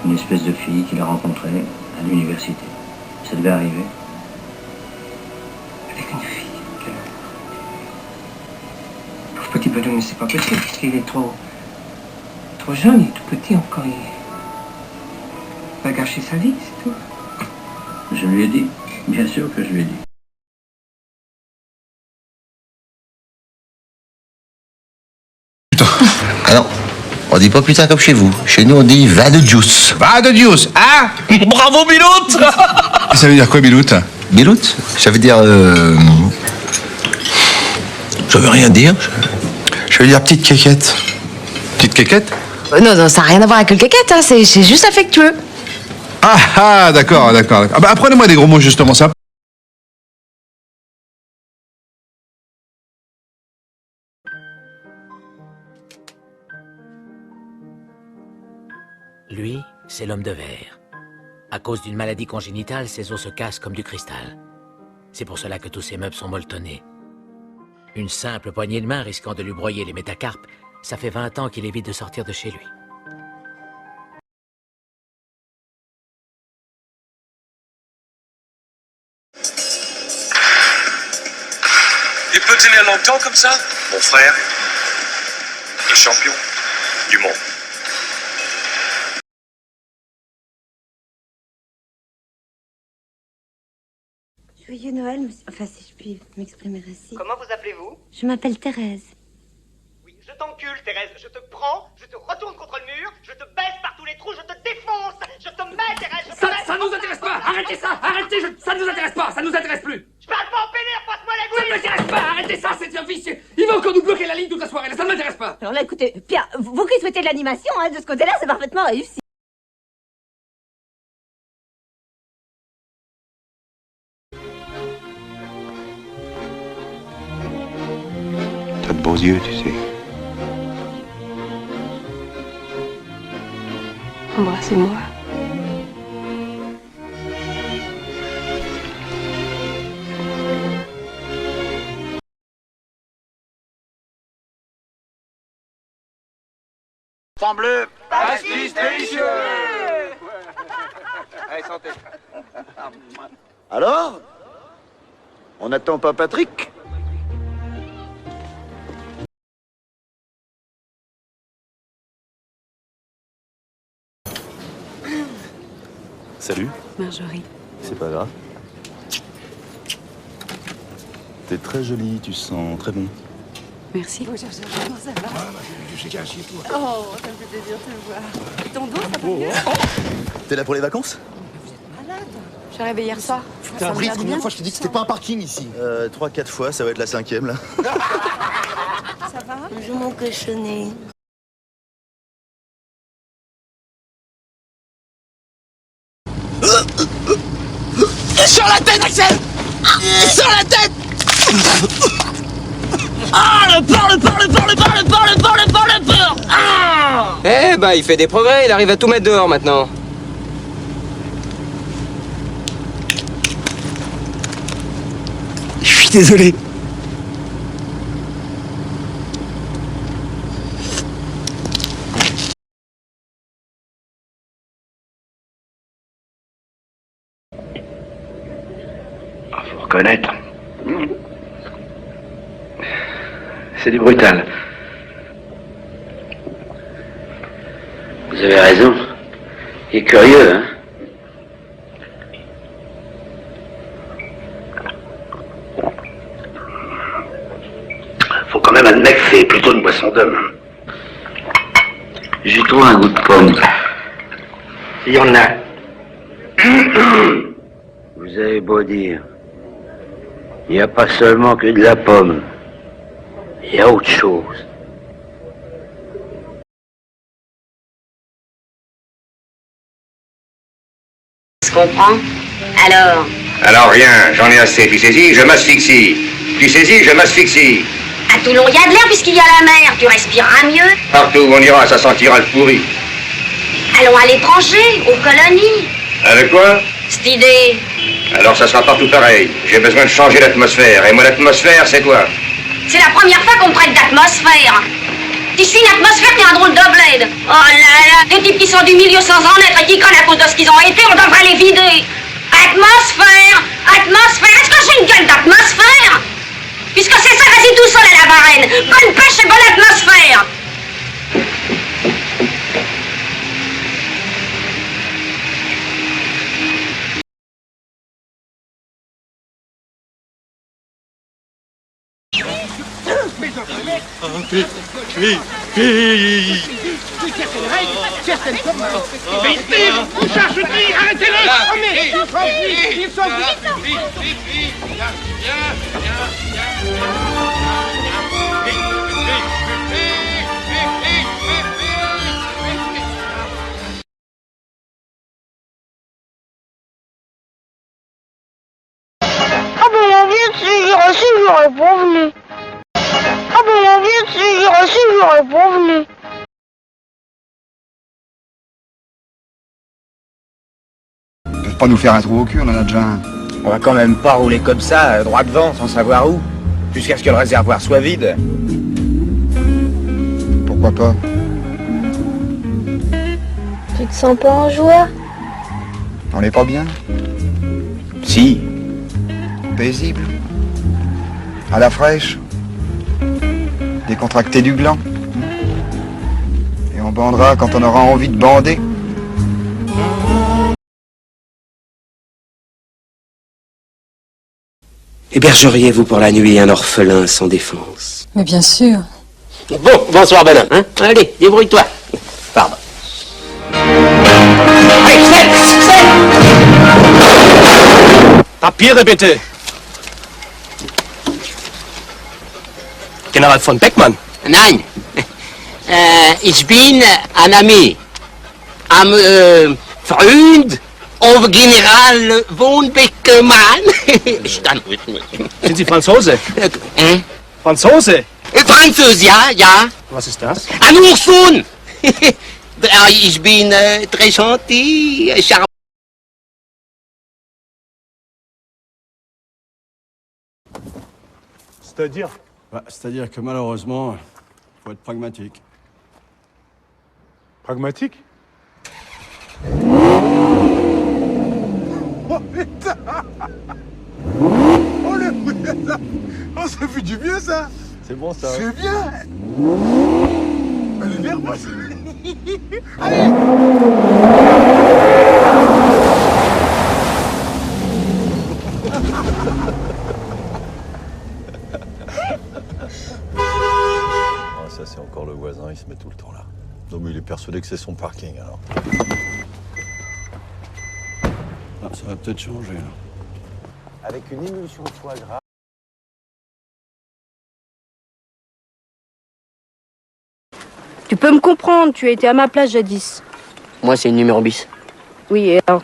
une espèce de fille qu'il a rencontrée à l'université. Ça devait arriver. Avec une fille, quelle horreur. Pauvre petit Badou, mais c'est pas possible, parce qu'il est trop jeune, il est tout petit encore, il va gâcher sa vie, c'est tout. Je lui ai dit, bien sûr que je lui ai dit. Ah non, on dit pas putain comme chez vous. Chez nous, on dit va de juice. Va de Dios, hein? Bravo, Bilout. Ça veut dire quoi, Bilout? Bilout, ça veut dire... Ça veut rien dire. Je veux dire petite quéquette. Petite quéquette? Non, ça n'a rien à voir avec le caquette, hein, c'est juste affectueux. Ah, d'accord. Ah bah, apprenez-moi des gros mots, justement, ça. Lui, c'est l'homme de verre. À cause d'une maladie congénitale, ses os se cassent comme du cristal. C'est pour cela que tous ses meubles sont molletonnés. Une simple poignée de main risquant de lui broyer les métacarpes, ça fait 20 ans qu'il évite de sortir de chez lui. Il peut tenir longtemps comme ça? Mon frère est champion du monde. Joyeux Noël, monsieur. Enfin, si je puis m'exprimer ainsi. Comment vous appelez-vous? Je m'appelle Thérèse. Oui, je t'encule, Thérèse. Je te prends, je te retourne contre le mur, je te baisse par tous les trous, je te défonce. Je te mets, Thérèse, je te mets... Ça nous intéresse pas. Arrêtez ça. Arrêtez, ça nous intéresse pas. Ça nous intéresse plus. Je parle pas en pénère, passe-moi la Ça gouille. ne m'intéresse pas. Arrêtez ça, c'est un vicieux. Il va encore nous bloquer la ligne toute la soirée. Là, ça ne m'intéresse pas. Alors là, écoutez, Pierre, vous qui souhaitez de l'animation, hein, de ce côté-là, c'est parfaitement réussi. T'as de beaux yeux, tu sais. Embrassez-moi. Pan bleu. Pastis délicieux. Allez, santé. Alors? On n'attend pas Patrick? Salut. Marjorie. C'est pas grave. T'es très jolie, tu sens très bon. Merci. Comment ça va? Oh, ça me fait plaisir de te voir. Et ton dos, ça va mieux? T'es là pour les vacances? Vous êtes malade. Je suis arrivée hier soir. Putain, Brice, combien de fois je t'ai dit que c'était pas un parking ici? 3-4 fois, ça va être la 5e là. Ça va? Bonjour mon cochonnet. Sur la tête, Axel. Sur la tête. Ah, le porc. Ah. Eh bah, il fait des progrès, il arrive à tout mettre dehors maintenant. Je suis désolé. Faut reconnaître. C'est du brutal. Vous avez raison. Il est curieux, hein? Faut quand même admettre que c'est plutôt une boisson d'homme. J'y trouve un goût de pomme. Il y en a. Vous avez beau dire. Il n'y a pas seulement que de la pomme. Il y a autre chose. Je comprends. Alors? Alors rien, j'en ai assez. Tu saisis, je m'asphyxie. Tu saisis, je m'asphyxie. À Toulon, il y a de l'air puisqu'il y a la mer. Tu respireras mieux. Partout où on ira, ça sentira le pourri. Allons à l'étranger, aux colonies. Avec quoi? Cette idée. Alors ça sera partout pareil. J'ai besoin de changer l'atmosphère. Et moi, l'atmosphère, c'est quoi? C'est la première fois qu'on me traite d'atmosphère. qui suit une atmosphère qui a un drôle de bled. Oh là là, des types qui sont du milieu sans en être et qui collent à cause de ce qu'ils ont été, on devrait les vider. Atmosphère, atmosphère, est-ce que j'ai une gueule d'atmosphère? Puisque c'est ça, vas-y tout seul à la Varenne. Bonne pêche et bonne atmosphère. Ah ben la vie, si j'aurais pas venu. Ah ben la vie, si j'aurais pas venu. Ils peuvent pas nous faire un trou au cul, on en a déjà un. On va quand même pas rouler comme ça, droit devant, sans savoir où. Jusqu'à ce que le réservoir soit vide. Pourquoi pas? Tu te sens pas en joie? On est pas bien? Si. Paisible. À la fraîche. Décontracté du gland. Et on bandera quand on aura envie de bander. Hébergeriez-vous pour la nuit un orphelin sans défense? Mais bien sûr. Bon, bonsoir Benin, hein? Allez, débrouille-toi. Pardon. Papiere bitte. General von Beckmann. Nein. Ich bin ein Ami. Am Freund of General von Beckmann. Stand mit mir. Sind Sie Franzose? Franzose? Französ, ja, ja. Was ist das? Ein Ursun. Ich bin très gentil, charmant. C'est-à-dire? C'est-à-dire que malheureusement, il faut être pragmatique. Pragmatique? Oh putain! Oh le putain! Oh, ça fait du bien ça! C'est bon ça. C'est bien! Elle est nerveuse! Allez! Ça, c'est encore le voisin, il se met tout le temps là. Non, mais il est persuadé que c'est son parking alors. Ah, ça va peut-être changer là. Avec une émulsion de foie gras. Tu peux me comprendre, tu as été à ma place jadis. Moi, c'est le numéro bis. Oui, et alors...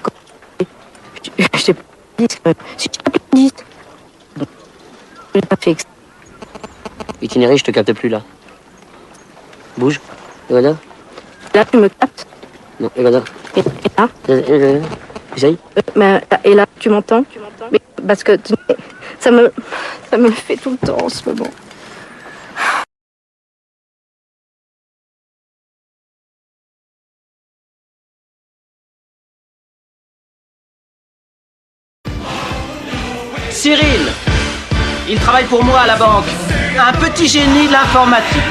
Je t'ai pas dit... Si je t'ai pas dit... Je n'ai pas fait exprès. Itinéraire, je te capte plus là. Bouge. Et voilà. Là, tu me captes. Non, et voilà. Et là Essaye. Et là, tu m'entends? Mais parce que ça me le fait tout le temps en ce moment. Cyril, il travaille pour moi à la banque. Un petit génie de l'informatique.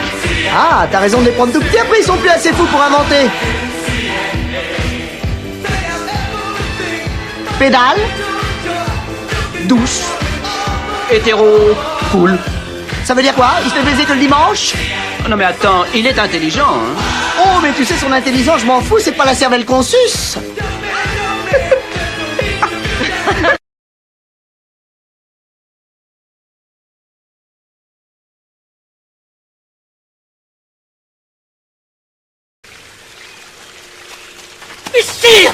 Ah, t'as raison de les prendre tout petits, après ils sont plus assez fous pour inventer. Pédale. Douche. Hétéro. Cool. Ça veut dire quoi? Il se fait baiser que le dimanche? Non mais attends, il est intelligent, hein. Oh, mais tu sais, son intelligence, je m'en fous, c'est pas la cervelle qu'on suce. Mais sire!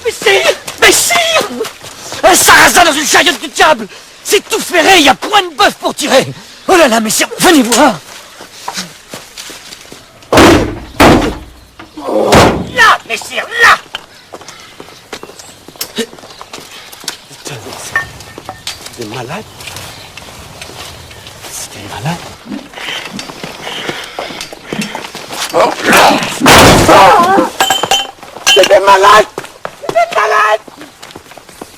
Mais sire! Mais sire! Un sarrasin dans une chariote du diable! C'est tout ferré, il y a point de bœuf pour tirer! Oh là là, mais sire, venez voir! Là, messire, là! T'es malade? C'était malade? C'est des malades! C'est des malades!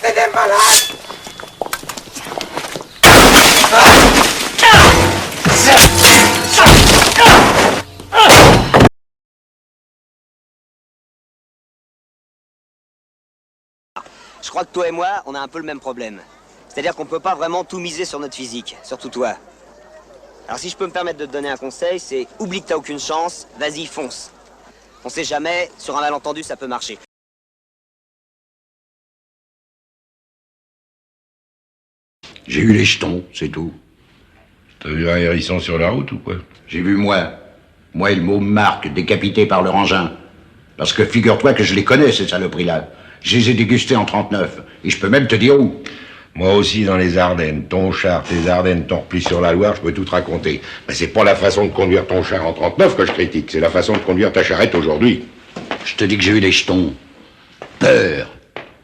C'est des malades! Je crois que toi et moi, on a un peu le même problème. C'est-à-dire qu'on peut pas vraiment tout miser sur notre physique, surtout toi. Alors si je peux me permettre de te donner un conseil, c'est oublie que t'as aucune chance, vas-y, fonce. On sait jamais, sur un malentendu, ça peut marcher. J'ai eu les jetons, c'est tout. T'as vu un hérisson sur la route ou quoi? J'ai vu moi et le mot Marc, décapité par leur engin. Parce que figure-toi que je les connais, ces saloperies-là. Je les ai dégustés en 39, et je peux même te dire où. Moi aussi dans les Ardennes, ton char, tes Ardennes, ton repli sur la Loire, je peux tout te raconter. Mais c'est pas la façon de conduire ton char en 39 que je critique, c'est la façon de conduire ta charrette aujourd'hui. Je te dis que j'ai eu des jetons. Peur.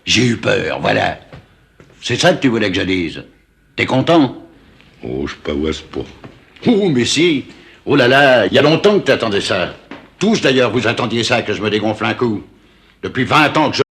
J'ai eu peur, voilà. C'est ça que tu voulais que je dise. T'es content? Oh, je pavoise pas. Oh, mais si. Oh là là, il y a longtemps que t'attendais ça. Tous d'ailleurs, vous attendiez ça, que je me dégonfle un coup. Depuis 20 ans que je...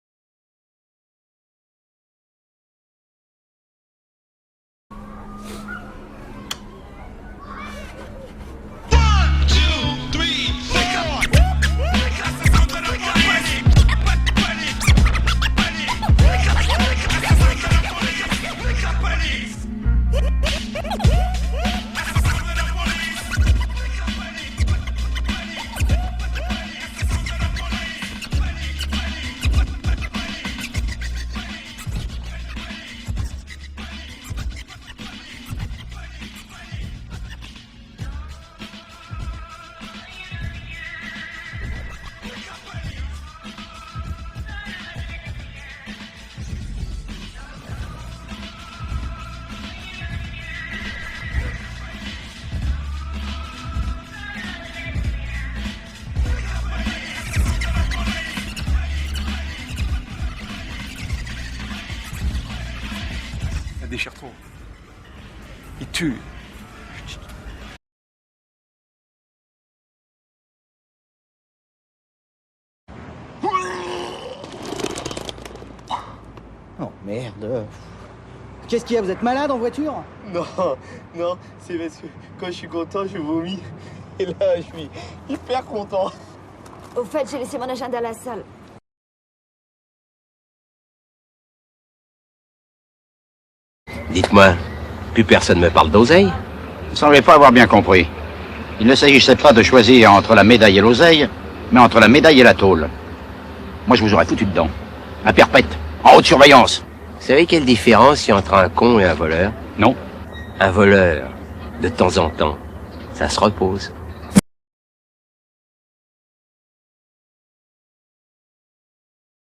Déchire trop. Il tue. Oh merde. Qu'est-ce qu'il y a? Vous êtes malade en voiture? Non, non, c'est parce que quand je suis content, je vomis. Et là, je suis hyper content. Au fait, j'ai laissé mon agenda à la salle. Dites-moi, plus personne me parle d'oseille? Vous ne semblez pas avoir bien compris. Il ne s'agissait pas de choisir entre la médaille et l'oseille, mais entre la médaille et la tôle. Moi, je vous aurais foutu dedans. À perpète, en haute surveillance. Vous savez quelle différence il y a entre un con et un voleur? Non. Un voleur, de temps en temps, ça se repose.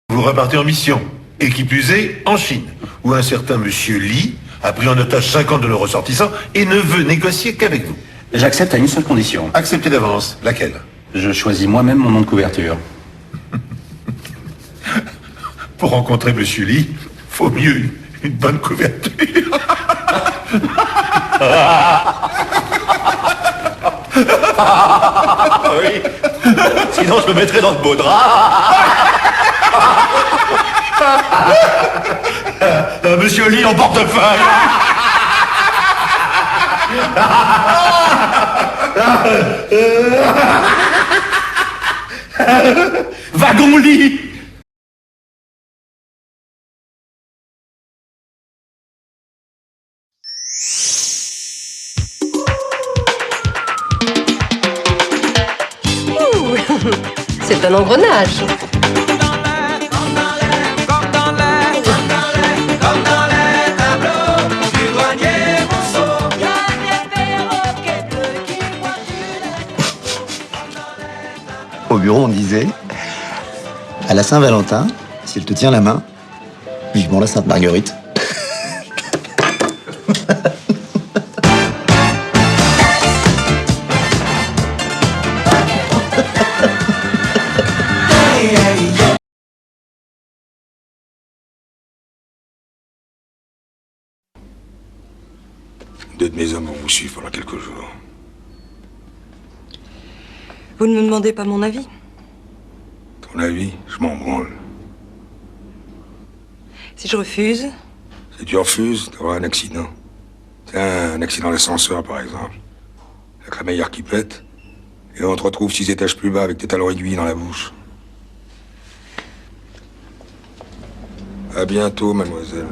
Vous repartez en mission, et qui plus est, en Chine, où un certain monsieur Li a pris en otage 50 de nos ressortissants et ne veut négocier qu'avec vous. J'accepte à une seule condition. Acceptez d'avance. Laquelle? Je choisis moi-même mon nom de couverture. Pour rencontrer monsieur Li, faut mieux une bonne couverture. Oui. Sinon, je me mettrais dans le beau drap. Monsieur Li en portefeuille. Wagon Li. C'est un engrenage. Au bureau, on disait, à la Saint-Valentin, s'il te tient la main, vivement la Sainte-Marguerite. Deux de mes hommes vont vous suivre pendant quelques jours. Vous ne me demandez pas mon avis? Ton avis, je m'en branle. Si je refuse? Si tu refuses, t'auras un accident. Tiens, un accident d'ascenseur, par exemple. La crémaillère qui pète, et on te retrouve 6 étages plus bas avec tes talons aiguilles dans la bouche. À bientôt, mademoiselle.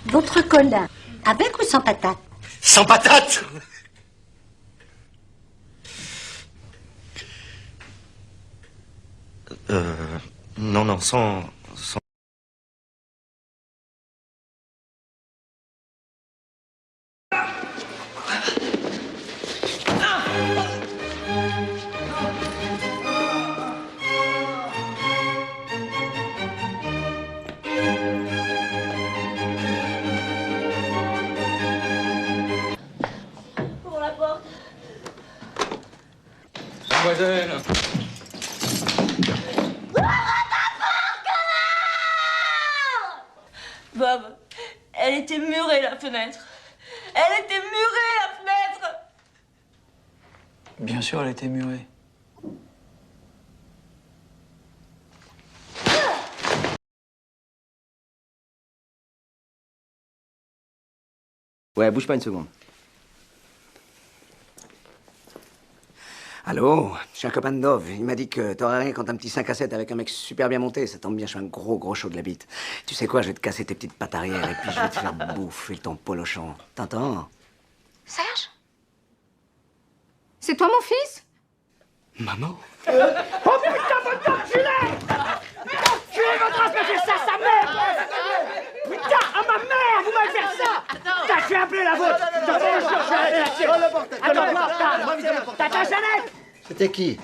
Votre cola, avec ou sans patate? Sans patate! Non, sans... Pour la porte. Mademoiselle! Bob, elle était murée, la fenêtre. Elle était murée, la fenêtre. Bien sûr, elle était murée. Ouais, bouge pas une seconde. Allô, je suis un copain de Dove. Il m'a dit que t'aurais rien quand un petit 5 à 7 avec un mec super bien monté. Ça tombe bien, je suis un gros chaud de la bite. Tu sais quoi, je vais te casser tes petites pattes arrière et puis je vais te faire bouffer ton polochon. T'entends? Serge? C'est toi mon fils? Maman? Oh putain, votre enculé! Enculé, votre race me fait ça, sa mère! Putain, à ma mère, vous m'avez fait ça! Putain, je suis appelé la vôtre! Attends, Jeannette! C'était qui?